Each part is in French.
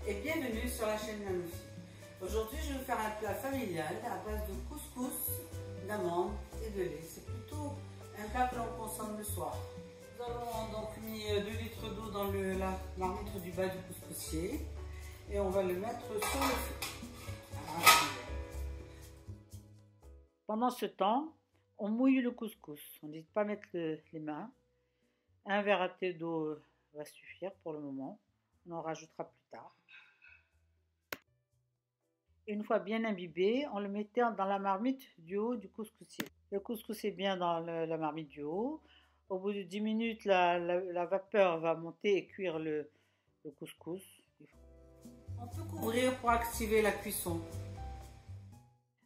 Et bienvenue sur la chaîne Mamoufi. Aujourd'hui, je vais vous faire un plat familial à base de couscous, d'amandes et de lait. C'est plutôt un plat que l'on consomme le soir. Nous avons donc mis 2 litres d'eau dans la marmite du bas du couscoussier et on va le mettre sur le feu. Pendant ce temps, on mouille le couscous. On n'hésite pas à mettre les mains. Un verre à thé d'eau va suffire pour le moment. On en rajoutera plus tard. Une fois bien imbibé, on le mettait dans la marmite du haut du couscoussier. Le couscous est bien dans la marmite du haut. Au bout de 10 minutes, la vapeur va monter et cuire le couscous. On peut couvrir pour activer la cuisson.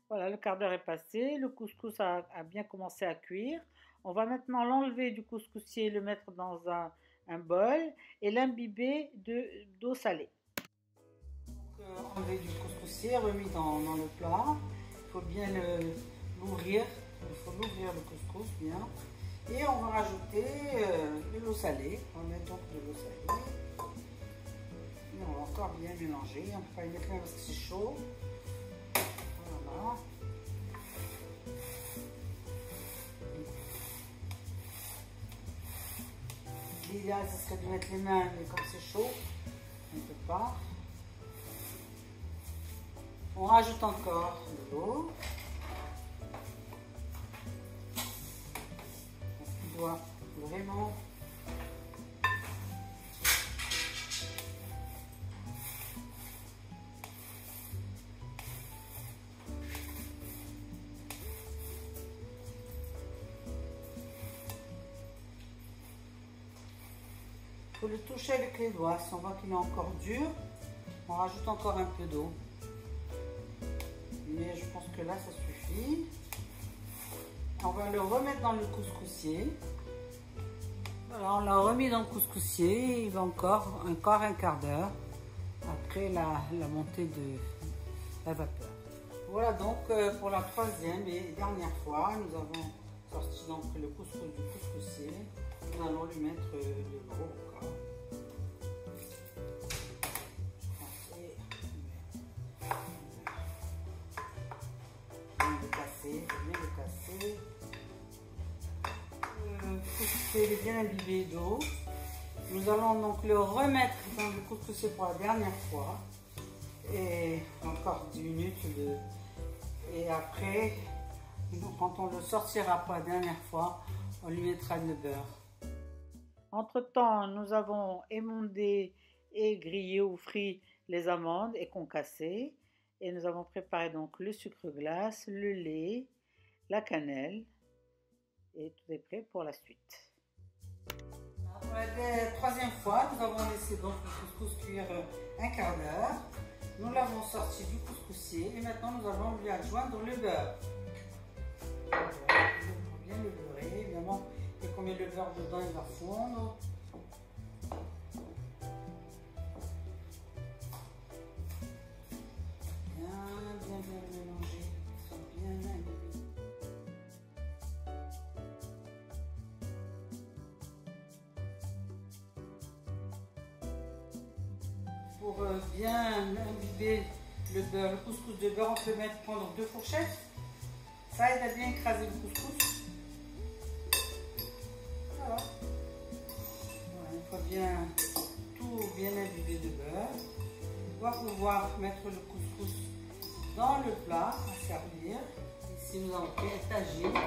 Voilà, le quart d'heure est passé. Le couscous a bien commencé à cuire. On va maintenant l'enlever du couscoussier, le mettre dans un bol et l'imbiber d'eau salée. Enlevé du couscoussier, remis dans le plat. Il faut bien l'ouvrir. Il faut l'ouvrir le couscous bien. Et on va rajouter de l'eau salée. On va mettre donc de l'eau salée. Et on va encore bien mélanger. On ne peut pas y mettre là parce que c'est chaud. Voilà. L'idéal, ce serait de mettre les mains, mais comme c'est chaud, on ne peut pas. On rajoute encore de l'eau. On doit vraiment faut le toucher avec les doigts. Si on voit qu'il est encore dur, on rajoute encore un peu d'eau. Mais je pense que là, ça suffit. On va le remettre dans le couscoussier. Voilà, on l'a remis dans le couscoussier. Il va encore un quart d'heure après la montée de la vapeur. Voilà donc pour la troisième et dernière fois, nous avons sorti donc le couscous du couscoussier. Nous allons lui mettre de l'eau encore. Bien le casser. Le couscoussier est bien imbibé d'eau. Nous allons donc le remettre dans le couscoussier pour la dernière fois. Et encore 10 minutes. Et après, quand on le sortira pour la dernière fois, on lui mettra le beurre. Entre-temps, nous avons émondé et grillé ou frit les amandes et concassé. Et nous avons préparé donc le sucre glace, le lait, la cannelle. Et tout est prêt pour la suite. Pour la troisième fois, nous avons laissé donc le couscous cuire un quart d'heure. Nous l'avons sorti du couscoussier et maintenant nous allons lui adjoindre le beurre. Il faut bien le beurrer, évidemment. Et qu'on met le beurre dedans, il va fondre. Bien mélanger, bien imbibé. Pour bien imbiber le beurre, le couscous de beurre, on peut prendre 2 fourchettes. Ça aide à bien écraser le couscous. Voilà. Une fois tout bien imbibé de beurre, on va pouvoir mettre le couscous dans le plat à servir. Ici, nous avons fait un tagine.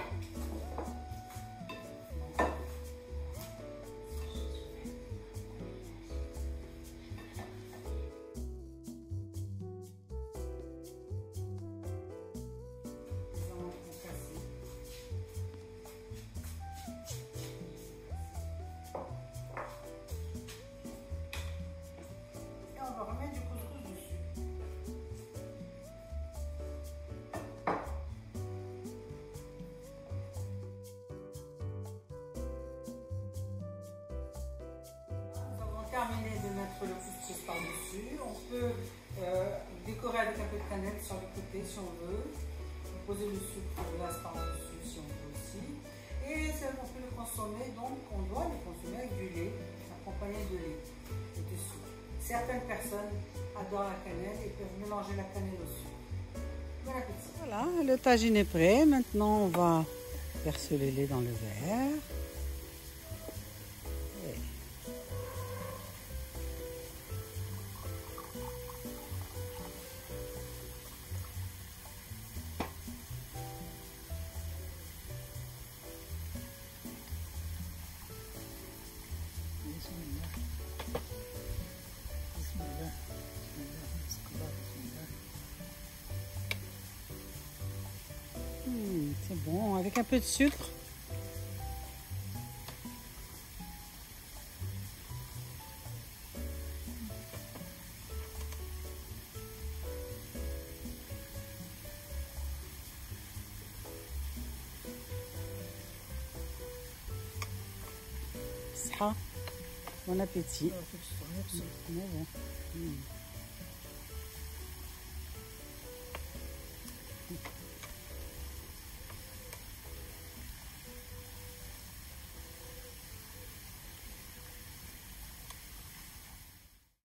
Et on va remettre du couscous dessus. Terminé de mettre le couscous par-dessus. On peut décorer avec un peu de cannelle sur les côtés si on veut. Poser le sucre glace par-dessus si on veut aussi. Et on peut le consommer, donc on doit le consommer avec du lait, accompagné de lait et de sucre. Certaines personnes adore la cannelle, ils peuvent mélanger la cannelle aussi. Bon appétit. Voilà, le tagine est prêt. Maintenant, on va verser le lait dans le verre. C'est bon, avec un peu de sucre. Ça, bon appétit. Bon.